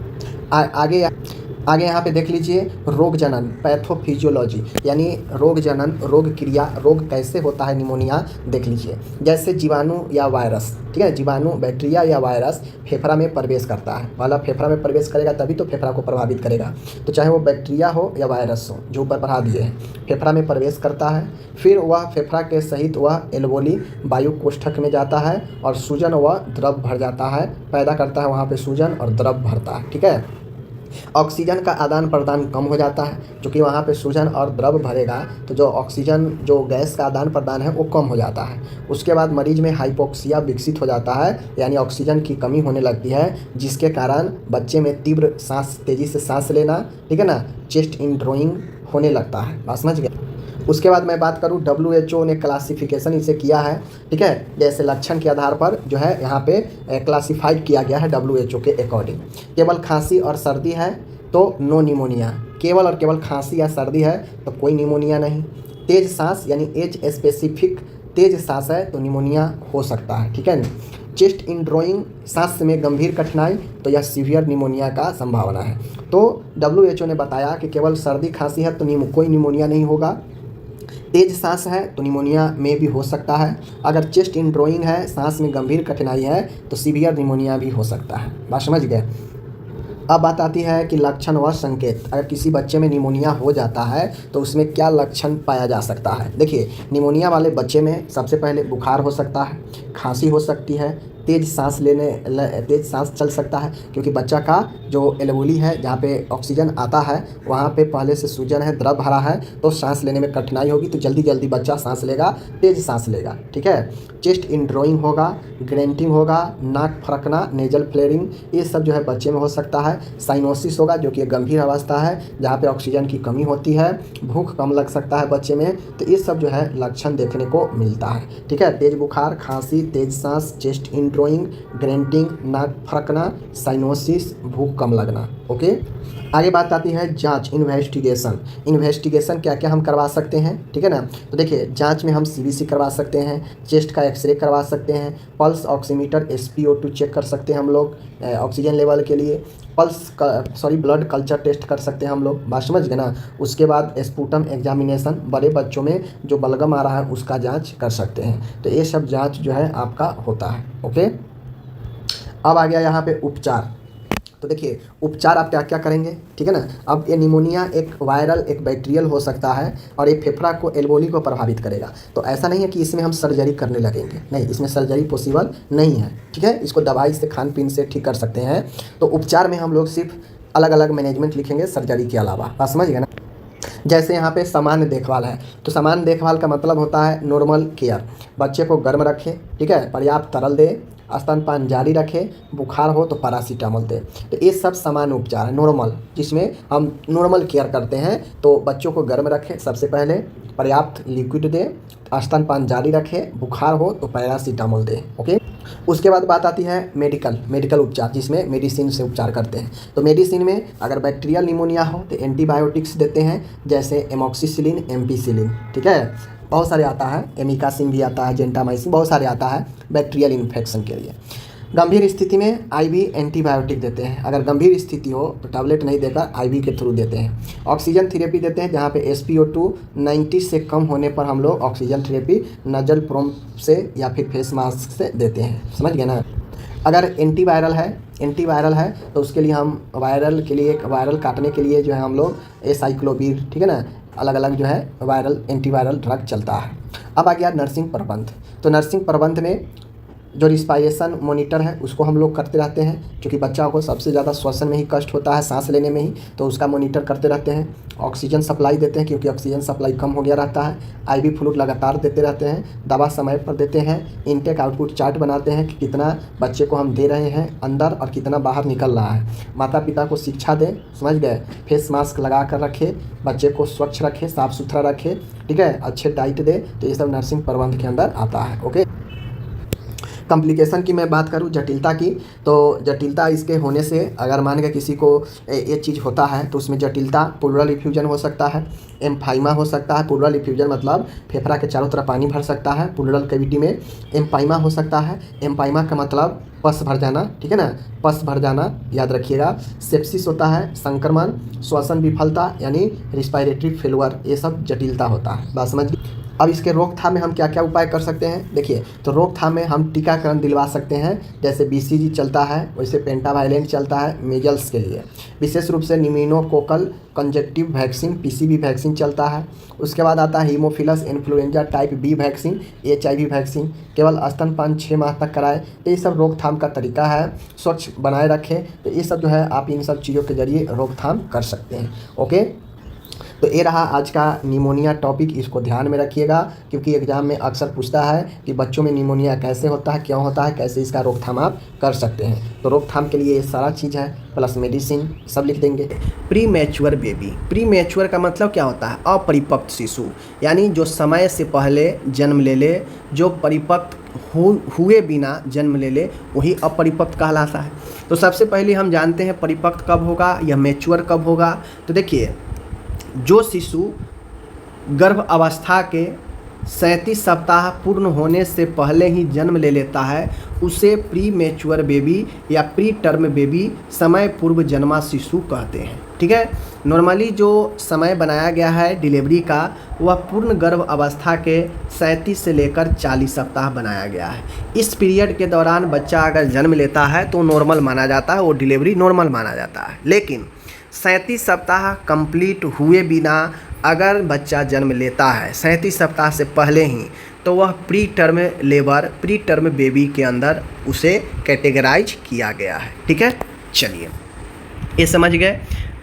आगे यहाँ पे देख लीजिए रोग जनन, पैथोफिजियोलॉजी यानी रोग जनन, रोग क्रिया, रोग कैसे होता है निमोनिया देख लीजिए। जैसे जीवाणु या वायरस, ठीक है, जीवाणु, बैक्टीरिया या वायरस फेफड़ा में प्रवेश करता है, पहला फेफड़ा में प्रवेश करेगा तभी तो फेफड़ा को प्रभावित करेगा। तो चाहे वो बैक्टीरिया हो या वायरस हो, जो ऊपर पढ़ा दिए हैं, फेफड़ा में प्रवेश करता है, फिर वह फेफड़ा के सहित वह एल्वोली वायु कोष्ठक में जाता है और सूजन व द्रव भर जाता है, पैदा करता है वहाँ पे सूजन और द्रव भरता है, ठीक है। ऑक्सीजन का आदान प्रदान कम हो जाता है, क्योंकि वहाँ पे सूजन और द्रव भरेगा तो जो ऑक्सीजन, जो गैस का आदान प्रदान है वो कम हो जाता है। उसके बाद मरीज में हाइपोक्सिया विकसित हो जाता है, यानी ऑक्सीजन की कमी होने लगती है, जिसके कारण बच्चे में तीव्र तेज़ी से सांस लेना, ठीक है ना, चेस्ट इंड्रोइंग होने लगता है। बात समझ गए। उसके बाद मैं बात करूं WHO ने क्लासिफिकेशन इसे किया है, ठीक है, जैसे लक्षण के आधार पर जो है यहाँ पे क्लासिफाइड किया गया है WHO के अकॉर्डिंग। केवल खांसी और सर्दी है तो नो निमोनिया, केवल और केवल खांसी या सर्दी है तो कोई निमोनिया नहीं। तेज सांस यानी एज स्पेसिफिक तेज सांस है तो निमोनिया हो सकता है, ठीक है ना। चेस्ट इंड्रोइंग, सांस में गंभीर कठिनाई, तो यह सीवियर निमोनिया का संभावना है। तो WHO ने बताया कि केवल सर्दी खांसी है तो कोई निमोनिया नहीं होगा, तेज सांस है तो निमोनिया में भी हो सकता है, अगर चेस्ट इंड्रोइंग है, सांस में गंभीर कठिनाई है तो सीवियर निमोनिया भी हो सकता है। बात समझ गए। अब बात आती है कि लक्षण व संकेत। अगर किसी बच्चे में निमोनिया हो जाता है तो उसमें क्या लक्षण पाया जा सकता है। देखिए, निमोनिया वाले बच्चे में सबसे पहले बुखार हो सकता है, खांसी हो सकती है, तेज़ सांस चल सकता है, क्योंकि बच्चा का जो एल्वोली है जहाँ पे ऑक्सीजन आता है वहाँ पे पहले से सूजन है, द्रव भरा है, तो सांस लेने में कठिनाई होगी, तो जल्दी जल्दी बच्चा सांस लेगा, तेज़ सांस लेगा। ठीक है, चेस्ट इनड्रोइंग होगा, ग्रेंटिंग होगा, नाक फड़कना, नेजल फ्लेयरिंग, ये सब जो है बच्चे में हो सकता है। साइनोसिस होगा जो कि एक गंभीर अवस्था है जहाँ पे ऑक्सीजन की कमी होती है। भूख कम लग सकता है बच्चे में, तो ये सब जो है लक्षण देखने को मिलता है। ठीक है, तेज बुखार, खांसी, तेज सांस, चेस्ट इनड्रोइंग, ग्रेंटिंग, नाक फड़कना, साइनोसिस, भूख कम लगना। ओके, आगे बात आती है जांच, इन्वेस्टिगेशन क्या क्या हम करवा सकते हैं। ठीक है ना, तो देखिए जांच में हम सीबीसी करवा सकते हैं, चेस्ट का एक्सरे करवा सकते हैं, पल्स ऑक्सीमीटर SpO2 चेक कर सकते हैं हम लोग ऑक्सीजन लेवल के लिए, ब्लड कल्चर टेस्ट कर सकते हैं हम लोग, बात समझ गए ना। उसके बाद स्पूटम एग्जामिनेशन, बड़े बच्चों में जो बलगम आ रहा है उसका जाँच कर सकते हैं। तो ये सब जाँच जो है आपका होता है। ओके, अब आ गया यहाँ पे उपचार। तो देखिए उपचार आप क्या क्या करेंगे। ठीक है ना, अब ये निमोनिया एक वायरल एक बैक्टीरियल हो सकता है और ये फेफड़ा को एल्वोली को प्रभावित करेगा। तो ऐसा नहीं है कि इसमें हम सर्जरी करने लगेंगे, नहीं, इसमें सर्जरी पॉसिबल नहीं है। ठीक है, इसको दवाई से, खान पीन से ठीक कर सकते हैं। तो उपचार में हम लोग सिर्फ अलग अलग मैनेजमेंट लिखेंगे सर्जरी के अलावा, बात समझ गए ना। जैसे यहाँ पे सामान्य देखभाल है, तो सामान्य देखभाल का मतलब होता है नॉर्मल केयर, बच्चे को गर्म रखें, ठीक है, पर्याप्त तरल दे, स्तनपान जारी रखें, बुखार हो तो पैरासीटामोल दे। तो ये सब सामान्य उपचार है नॉर्मल, जिसमें हम नॉर्मल केयर करते हैं। तो बच्चों को गर्म रखें, सबसे पहले पर्याप्त लिक्विड दें, स्तनपान जारी रखें, बुखार हो तो पैरासीटामोल दें। ओके, उसके बाद बात आती है मेडिकल उपचार, जिसमें मेडिसिन से उपचार करते हैं। तो मेडिसिन में अगर बैक्टीरियल निमोनिया हो तो एंटीबायोटिक्स देते हैं, जैसे एमॉक्सिसिलिन, एम्पिसिलिन। ठीक है, बहुत सारे आता है, एमिकासिन भी आता है, जेंटामाइसिन, बहुत सारे आता है बैक्टीरियल इन्फेक्शन के लिए। गंभीर स्थिति में IV एंटीबायोटिक देते हैं, अगर गंभीर स्थिति हो तो टैबलेट नहीं देकर IV के थ्रू देते हैं। ऑक्सीजन थेरेपी देते हैं, जहाँ पे SpO2 90 से कम होने पर हम लोग ऑक्सीजन थेरेपी नजल प्रोम से या फिर फेस मास्क से देते हैं, समझ गए ना। अगर एंटीवायरल है तो उसके लिए हम वायरल काटने के लिए जो है हम लोग एसाइक्लोवीर, ठीक है ना, अलग अलग जो है एंटीवायरल ड्रग चलता है। अब आ गया नर्सिंग प्रबंध। तो नर्सिंग प्रबंध में जो रिस्पायरेशन मॉनिटर है उसको हम लोग करते रहते हैं, क्योंकि बच्चा को सबसे ज़्यादा श्वसन में ही कष्ट होता है, सांस लेने में ही, तो उसका मॉनिटर करते रहते हैं। ऑक्सीजन सप्लाई देते हैं, क्योंकि ऑक्सीजन सप्लाई कम हो गया रहता है। IV फ्लूइड लगातार देते रहते हैं, दवा समय पर देते हैं। इनटेक आउटपुट चार्ट बनाते हैं कि कितना बच्चे को हम दे रहे हैं अंदर और कितना बाहर निकल रहा है। माता पिता को शिक्षा दें, समझ गए। फेस मास्क लगा कर रखे, बच्चे को स्वच्छ रखे, साफ़ सुथरा रखे, ठीक है, अच्छे डाइट दे। तो ये सब नर्सिंग प्रबंध के अंदर आता है। ओके, कॉम्प्लिकेशन की मैं बात करूं, जटिलता की, तो जटिलता इसके होने से अगर मान के किसी को ये चीज़ होता है तो उसमें जटिलता प्लूरल इफ्यूजन हो सकता है, एम्फाइमा हो सकता है। प्लूरल इफ्यूजन मतलब फेफड़ा के चारों तरफ पानी भर सकता है प्लूरल कैविटी में। एम्फाइमा हो सकता है, एम्फाइमा का मतलब पस भर जाना, ठीक है ना, पस भर जाना, याद रखिएगा। सेप्सिस होता है संक्रमण, श्वसन विफलता यानी रिस्पायरेटरी फेलुअर, ये सब जटिलता होता है, बात समझ। अब इसके रोकथाम में हम क्या क्या उपाय कर सकते हैं, देखिए। तो रोकथाम में हम टीकाकरण दिलवा सकते हैं, जैसे BCG चलता है, वैसे पेंटावायलेंट चलता है मेजल्स के लिए। विशेष रूप से निमोनोकोकल कंजक्टिव वैक्सीन PCV वैक्सीन चलता है। उसके बाद आता है Haemophilus influenza type B vaccine, HIV vaccine. केवल स्तनपान 6 माह तक कराएं। तो ये सब रोकथाम का तरीका है, स्वच्छ बनाए रखें। तो ये सब जो है आप इन सब चीज़ों के जरिए रोकथाम कर सकते हैं। ओके, तो ये रहा आज का निमोनिया टॉपिक, इसको ध्यान में रखिएगा, क्योंकि एग्जाम में अक्सर पूछता है कि बच्चों में निमोनिया कैसे होता है, क्यों होता है, कैसे इसका रोकथाम आप कर सकते हैं। तो रोकथाम के लिए ये सारा चीज़ है, प्लस मेडिसिन सब लिख देंगे। Pre mature baby, pre mature का मतलब क्या होता है, अपरिपक्व शिशु, यानी जो समय से पहले जन्म ले, जो परिपक्व हुए बिना जन्म ले, वही अपरिपक्व कहलाता है। तो सबसे पहले हम जानते हैं परिपक्व कब होगा या मैच्योर कब होगा। तो देखिए, जो शिशु गर्भ अवस्था के 37 सप्ताह पूर्ण होने से पहले ही जन्म ले लेता है, उसे प्री मैच्योर बेबी या प्री टर्म बेबी, समय पूर्व जन्मा शिशु कहते हैं। ठीक है, नॉर्मली जो समय बनाया गया है डिलीवरी का, वह पूर्ण गर्भ अवस्था के 37 से लेकर 40 सप्ताह बनाया गया है। इस पीरियड के दौरान बच्चा अगर जन्म लेता है तो नॉर्मल माना जाता है, वो डिलीवरी नॉर्मल माना जाता है। लेकिन 37 सप्ताह कंप्लीट हुए बिना अगर बच्चा जन्म लेता है 37 सप्ताह से पहले ही, तो वह pre term labour, pre term baby के अंदर उसे कैटेगराइज किया गया है। ठीक है, चलिए ये समझ गए।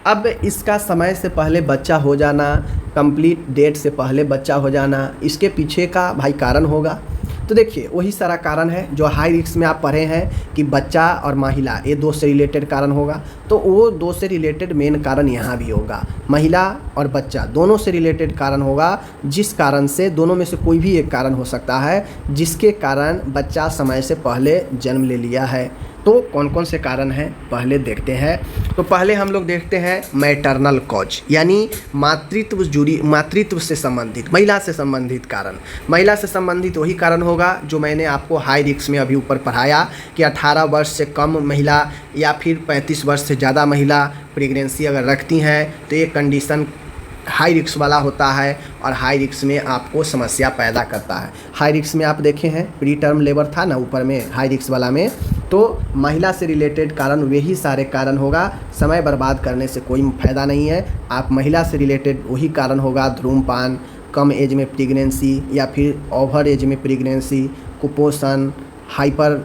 अब इसका समय से पहले बच्चा हो जाना, कंप्लीट डेट से पहले बच्चा हो जाना, इसके पीछे का भाई कारण होगा। तो देखिए वही सारा कारण है जो हाई रिस्क में आप पढ़े हैं कि बच्चा और महिला, ये दो से रिलेटेड कारण होगा। तो वो दो से रिलेटेड मेन कारण यहाँ भी होगा, महिला और बच्चा दोनों से रिलेटेड कारण होगा, जिस कारण से दोनों में से कोई भी एक कारण हो सकता है जिसके कारण बच्चा समय से पहले जन्म ले लिया है। तो कौन कौन से कारण हैं पहले देखते हैं। तो पहले हम लोग देखते हैं मैटरनल कॉज, यानी मातृत्व से संबंधित, महिला से संबंधित कारण। महिला से संबंधित वही कारण होगा जो मैंने आपको हाई रिस्क में अभी ऊपर पढ़ाया कि 18 वर्ष से कम महिला या फिर 35 वर्ष से ज़्यादा महिला प्रेगनेंसी अगर रखती हैं तो ये कंडीशन हाई रिस्क वाला होता है और हाई रिस्क में आपको समस्या पैदा करता है। हाई रिस्क में आप देखे हैं प्री टर्म लेबर था ना ऊपर में हाई रिस्क वाला में, तो महिला से रिलेटेड कारण वही सारे कारण होगा। समय बर्बाद करने से कोई फ़ायदा नहीं है। आप महिला से रिलेटेड वही कारण होगा, धूम्रपान, कम एज में प्रेगनेंसी या फिर ओवर एज में प्रेगनेंसी, कुपोषण, हाइपर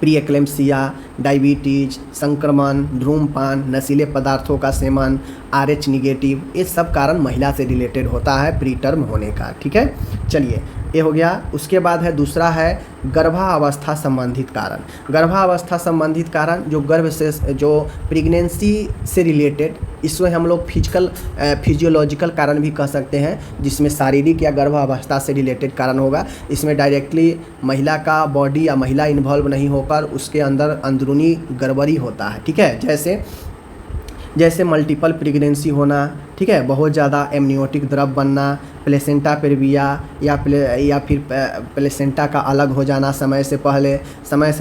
प्रीएक्लेम्सिया, डायबिटीज, संक्रमण, धूम्रपान, नशीले पदार्थों का सेवन, RH निगेटिव, ये सब कारण महिला से रिलेटेड होता है प्री टर्म होने का। ठीक है, चलिए ये हो गया। उसके बाद है दूसरा है गर्भावस्था संबंधित कारण। गर्भावस्था संबंधित कारण जो गर्भ से, जो प्रेगनेंसी से रिलेटेड, इसमें हम लोग फिजियोलॉजिकल कारण भी कह सकते हैं, जिसमें शारीरिक या गर्भावस्था से रिलेटेड कारण होगा। इसमें डायरेक्टली महिला का बॉडी या महिला इन्वॉल्व नहीं होकर उसके अंदर अंदरूनी गड़बड़ी होता है। ठीक है, जैसे मल्टीपल प्रेगनेंसी होना, ठीक है, बहुत ज़्यादा एमनियोटिक द्रव बनना, प्लेसेंटा पेरविया या फिर प्लेसेंटा का अलग हो जाना समय से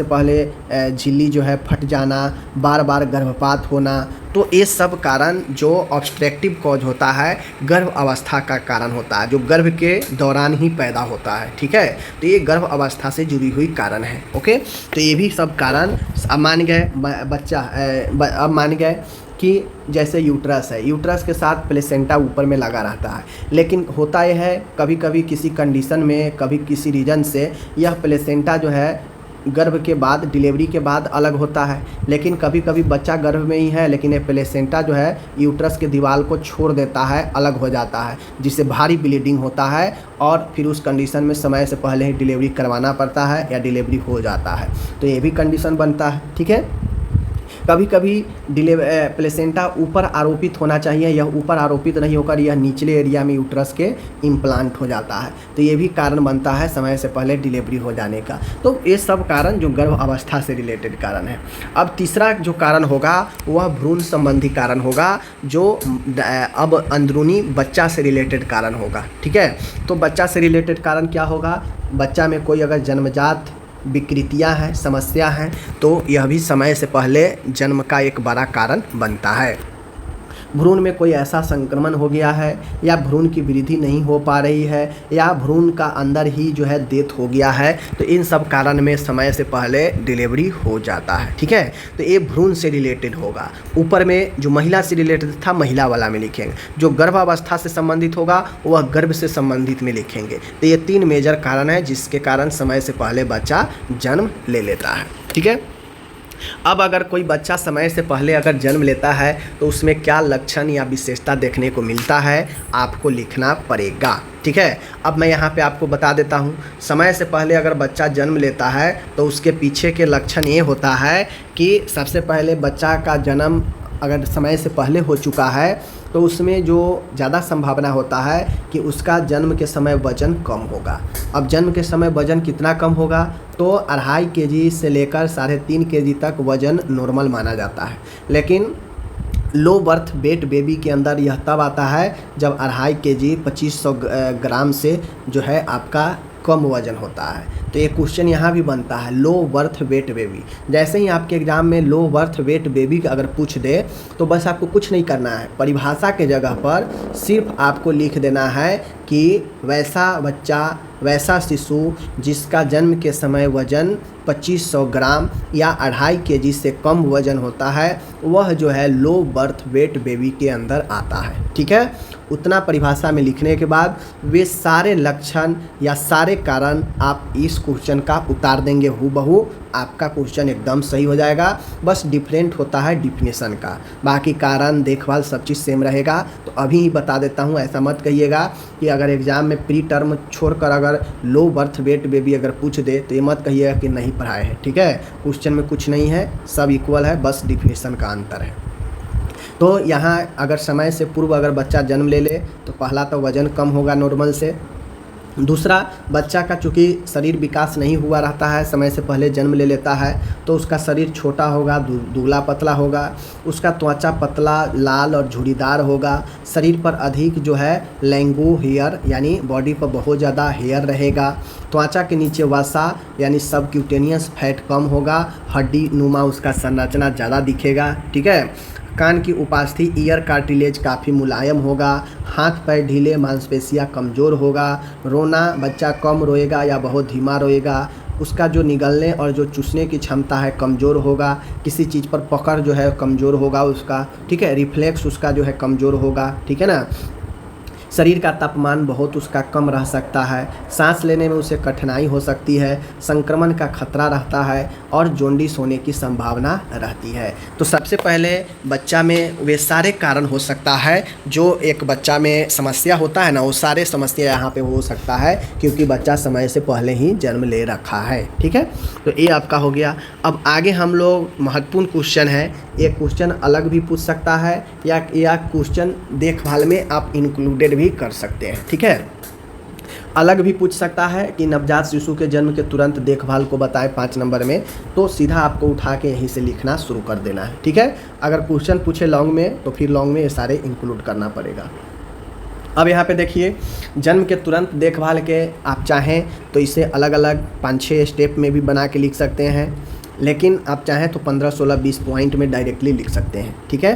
पहले झिल्ली जो है फट जाना, बार बार गर्भपात होना। तो ये सब कारण जो ऑब्स्ट्रक्टिव कॉज होता है गर्भ अवस्था का कारण होता है, जो गर्भ के दौरान ही पैदा होता है। ठीक है, तो ये गर्भ अवस्था से जुड़ी हुई कारण है। ओके, तो ये भी सब कारण अब मान गए। अब मान गए कि जैसे यूट्रस है, यूट्रस के साथ प्लेसेंटा ऊपर में लगा रहता है, लेकिन होता यह है कभी कभी किसी कंडीशन में, कभी किसी रीजन से यह प्लेसेंटा जो है गर्भ के बाद, डिलीवरी के बाद अलग होता है। लेकिन कभी कभी बच्चा गर्भ में ही है लेकिन ये प्लेसेंटा जो है यूट्रस के दीवार को छोड़ देता है, अलग हो जाता है, जिससे भारी ब्लीडिंग होता है और फिर उस कंडीशन में समय से पहले ही डिलीवरी करवाना पड़ता है या डिलीवरी हो जाता है। तो ये भी कंडीशन बनता है। ठीक है, कभी कभी प्लेसेंटा ऊपर आरोपित होना चाहिए, यह ऊपर आरोपित नहीं होकर यह निचले एरिया में यूट्रस के इम्प्लांट हो जाता है। तो ये भी कारण बनता है समय से पहले डिलीवरी हो जाने का। तो ये सब कारण जो गर्भ अवस्था से रिलेटेड कारण है। अब तीसरा जो कारण होगा वह भ्रूण संबंधी कारण होगा, जो अब अंदरूनी बच्चा से रिलेटेड कारण होगा। ठीक है, तो बच्चा से रिलेटेड कारण क्या होगा, बच्चा में कोई अगर जन्मजात विकृतियां हैं, समस्या हैं, तो यह भी समय से पहले जन्म का एक बड़ा कारण बनता है। भ्रूण में कोई ऐसा संक्रमण हो गया है या भ्रूण की वृद्धि नहीं हो पा रही है या भ्रूण का अंदर ही जो है डेथ हो गया है, तो इन सब कारण में समय से पहले डिलीवरी हो जाता है। ठीक है, तो ये भ्रूण से रिलेटेड होगा। ऊपर में जो महिला से रिलेटेड था महिला वाला में लिखेंगे, जो गर्भावस्था से संबंधित होगा वह गर्भ से संबंधित में लिखेंगे। तो ये 3 मेजर कारण है जिसके कारण समय से पहले बच्चा जन्म ले लेता है। ठीक है, अब अगर कोई बच्चा समय से पहले अगर जन्म लेता है तो उसमें क्या लक्षण या विशेषता देखने को मिलता है आपको लिखना पड़ेगा। ठीक है, अब मैं यहाँ पे आपको बता देता हूँ। समय से पहले अगर बच्चा जन्म लेता है तो उसके पीछे के लक्षण ये होता है कि सबसे पहले बच्चा का जन्म अगर समय से पहले हो चुका है तो उसमें जो ज़्यादा संभावना होता है कि उसका जन्म के समय वज़न कम होगा। अब जन्म के समय वज़न कितना कम होगा, तो 2.5 kg से लेकर 3.5 kg तक वज़न नॉर्मल माना जाता है। लेकिन लो बर्थ वेट बेबी के अंदर यह तब आता है जब 2.5 kg 2500 ग्राम से जो है आपका कम वज़न होता है। तो ये क्वेश्चन यहाँ भी बनता है, लो बर्थ वेट बेबी। जैसे ही आपके एग्जाम में लो बर्थ वेट बेबी का अगर पूछ दे तो बस आपको कुछ नहीं करना है, परिभाषा के जगह पर सिर्फ आपको लिख देना है कि वैसा बच्चा, वैसा शिशु जिसका जन्म के समय वज़न 2500 ग्राम या 2.5 kg से कम वज़न होता है, वह जो है लो बर्थ वेट बेबी के अंदर आता है। ठीक है, उतना परिभाषा में लिखने के बाद वे सारे लक्षण या सारे कारण आप इस क्वेश्चन का उतार देंगे हूबहू, आपका क्वेश्चन एकदम सही हो जाएगा। बस डिफरेंट होता है डिफिनेशन का, बाकी कारण देखभाल सब चीज़ सेम रहेगा। तो अभी ही बता देता हूँ, ऐसा मत कहिएगा कि अगर एग्ज़ाम में प्री टर्म छोड़कर अगर लो बर्थ वेट बेबी अगर पूछ दे तो ये मत कहिएगा कि नहीं पढ़ाए हैं। ठीक है, क्वेश्चन में कुछ नहीं है, सब इक्वल है, बस डिफिनेशन का अंतर है। तो यहाँ अगर समय से पूर्व अगर बच्चा जन्म ले ले तो पहला तो वज़न कम होगा नॉर्मल से, दूसरा बच्चा का चूँकि शरीर विकास नहीं हुआ रहता है, समय से पहले जन्म ले लेता है तो उसका शरीर छोटा होगा, दुबला पतला होगा, उसका त्वचा पतला लाल और झुर्रीदार होगा, शरीर पर अधिक जो है लैंगू हेयर यानी बॉडी पर बहुत ज़्यादा हेयर रहेगा, त्वचा के नीचे वसा यानी सबक्यूटेनियस फैट कम होगा, हड्डी नुमा उसका संरचना ज़्यादा दिखेगा। ठीक है, कान की उपस्थिति ईयर कार्टिलेज काफ़ी मुलायम होगा, हाथ पैर ढीले, मांसपेशियाँ कमज़ोर होगा, रोना बच्चा कम रोएगा या बहुत धीमा रोएगा, उसका जो निगलने और जो चूसने की क्षमता है कमज़ोर होगा, किसी चीज़ पर पकड़ जो है कमज़ोर होगा उसका। ठीक है, रिफ्लेक्स उसका जो है कमज़ोर होगा। ठीक है ना, शरीर का तापमान बहुत उसका कम रह सकता है, सांस लेने में उसे कठिनाई हो सकती है, संक्रमण का खतरा रहता है और जॉन्डिस होने की संभावना रहती है। तो सबसे पहले बच्चा में वे सारे कारण हो सकता है जो एक बच्चा में समस्या होता है ना, वो सारे समस्या यहाँ पे हो सकता है क्योंकि बच्चा समय से पहले ही जन्म ले रखा है। ठीक है, तो ये आपका हो गया। अब आगे हम लोग महत्वपूर्ण क्वेश्चन है, एक क्वेश्चन अलग भी पूछ सकता है या क्वेश्चन देखभाल में आप इंक्लूडेड भी कर सकते हैं। ठीक है, अलग भी पूछ सकता है कि नवजात शिशु के जन्म के तुरंत देखभाल को बताएं 5 नंबर में, तो सीधा आपको उठा के यहीं से लिखना शुरू कर देना है। ठीक है, अगर क्वेश्चन पूछे लॉन्ग में तो फिर लॉन्ग में ये सारे इंक्लूड करना पड़ेगा। अब यहाँ पे देखिए, जन्म के तुरंत देखभाल के आप चाहें तो इसे अलग अलग 5-6 स्टेप में भी बना के लिख सकते हैं, लेकिन आप चाहें तो 15, 16, 20 पॉइंट में डायरेक्टली लिख सकते हैं। ठीक है,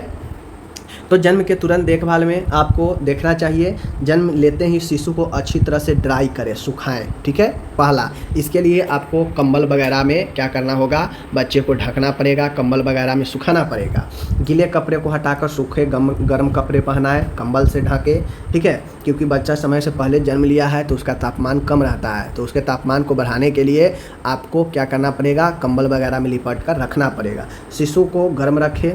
तो जन्म के तुरंत देखभाल में आपको देखना चाहिए जन्म लेते ही शिशु को अच्छी तरह से ड्राई करें, सुखाएं। ठीक है, पहला इसके लिए आपको कंबल वगैरह में क्या करना होगा, बच्चे को ढकना पड़ेगा, कंबल वगैरह में सुखाना पड़ेगा। गीले कपड़े को हटाकर सूखे गर्म कपड़े पहनाएं, कंबल से ढके। ठीक है, क्योंकि बच्चा समय से पहले जन्म लिया है तो उसका तापमान कम रहता है, तो उसके तापमान को बढ़ाने के लिए आपको क्या करना पड़ेगा, कंबल वगैरह में लिपट कर रखना पड़ेगा। शिशु को गर्म रखें।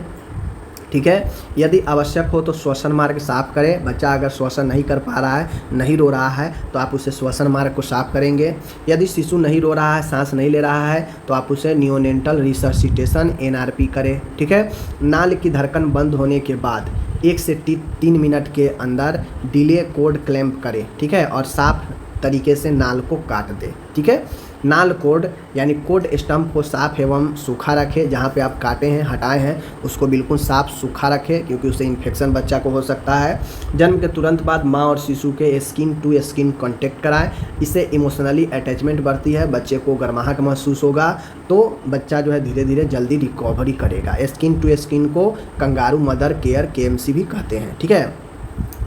ठीक है, यदि आवश्यक हो तो श्वसन मार्ग साफ करें। बच्चा अगर श्वसन नहीं कर पा रहा है, नहीं रो रहा है, तो आप उसे श्वसन मार्ग को साफ करेंगे। यदि शिशु नहीं रो रहा है, सांस नहीं ले रहा है, तो आप उसे नियोनेटल रिसर्सिटेशन NRP करें। ठीक है, नाल की धड़कन बंद होने के बाद 1 से 3 मिनट के अंदर डिले कोड क्लैंप करें। ठीक है, और साफ तरीके से नाल को काट दें। ठीक है, नाल कोड यानी कोड स्टम्प को साफ एवं सूखा रखें, जहाँ पे आप काटे हैं हटाए हैं उसको बिल्कुल साफ सूखा रखें क्योंकि उससे इन्फेक्शन बच्चा को हो सकता है। जन्म के तुरंत बाद माँ और शिशु के स्किन टू स्किन कांटेक्ट कराएं, इससे इमोशनली अटैचमेंट बढ़ती है, बच्चे को गर्माहट महसूस होगा, तो बच्चा जो है धीरे धीरे जल्दी रिकवरी करेगा। स्किन टू स्किन को कंगारू मदर केयर KMC भी कहते हैं। ठीक है,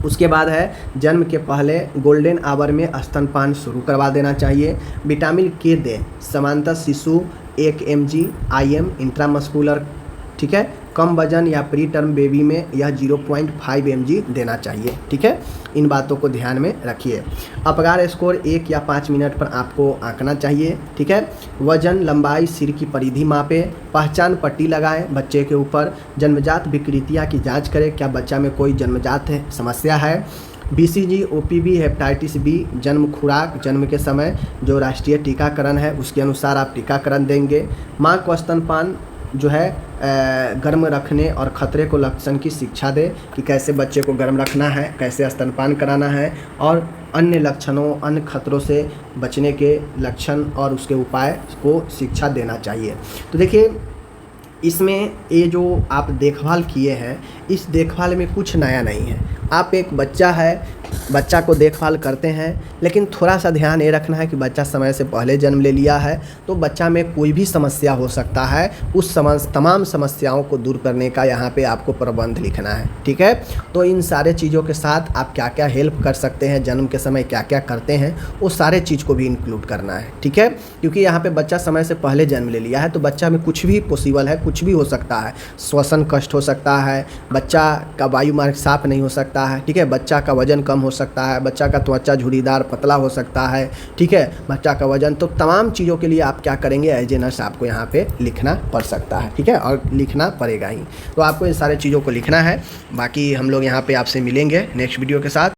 उसके बाद है जन्म के पहले गोल्डन आवर में स्तनपान शुरू करवा देना चाहिए। विटामिन K दें, समानतः शिशु 1 mg IM इंट्रामस्कुलर। ठीक है, कम वजन या प्री टर्म बेबी में यह 0.5 mg देना चाहिए। ठीक है, इन बातों को ध्यान में रखिए। अपगार स्कोर 1 या 5 मिनट पर आपको आंकना चाहिए। ठीक है, वजन लंबाई सिर की परिधि मापें, पहचान पट्टी लगाएं बच्चे के ऊपर, जन्मजात विकृतियां की जांच करें, क्या बच्चा में कोई जन्मजात समस्या है। BCG OPV हेपेटाइटिस B जन्म खुराक जन्म के समय जो राष्ट्रीय टीकाकरण है उसके अनुसार आप टीकाकरण देंगे। माँ को स्तनपान जो है गर्म रखने और ख़तरे को लक्षण की शिक्षा दे कि कैसे बच्चे को गर्म रखना है, कैसे स्तनपान कराना है और अन्य लक्षणों अन्य खतरों से बचने के लक्षण और उसके उपाय को शिक्षा देना चाहिए। तो देखिए, इसमें ये जो आप देखभाल किए हैं, इस देखभाल में कुछ नया नहीं है। आप एक बच्चा है, बच्चा को देखभाल करते हैं, लेकिन थोड़ा सा ध्यान ये रखना है कि बच्चा समय से पहले जन्म ले लिया है तो बच्चा में कोई भी समस्या हो सकता है, उस तमाम समस्याओं को दूर करने का यहाँ पे आपको प्रबंध लिखना है। ठीक है, तो इन सारे चीज़ों के साथ आप क्या क्या हेल्प कर सकते हैं, जन्म के समय क्या क्या करते हैं, वो सारे चीज़ को भी इंक्लूड करना है। ठीक है, क्योंकि यहाँ पर बच्चा समय से पहले जन्म ले लिया है तो बच्चा में कुछ भी पॉसिबल है, कुछ भी हो सकता है। श्वसन कष्ट हो सकता है, बच्चा का वायु मार्ग साफ नहीं हो सकता है, ठीक है, बच्चा का वजन कम हो सकता है, बच्चा का त्वचा झुर्रीदार पतला हो सकता है, ठीक है, बच्चा का वजन, तो तमाम चीज़ों के लिए आप क्या करेंगे, एज ए नर्स आपको यहाँ पे लिखना पड़ सकता है, ठीक है, और लिखना पड़ेगा ही। तो आपको इन सारे चीज़ों को लिखना है। बाकी हम लोग यहाँ पे आपसे मिलेंगे नेक्स्ट वीडियो के साथ।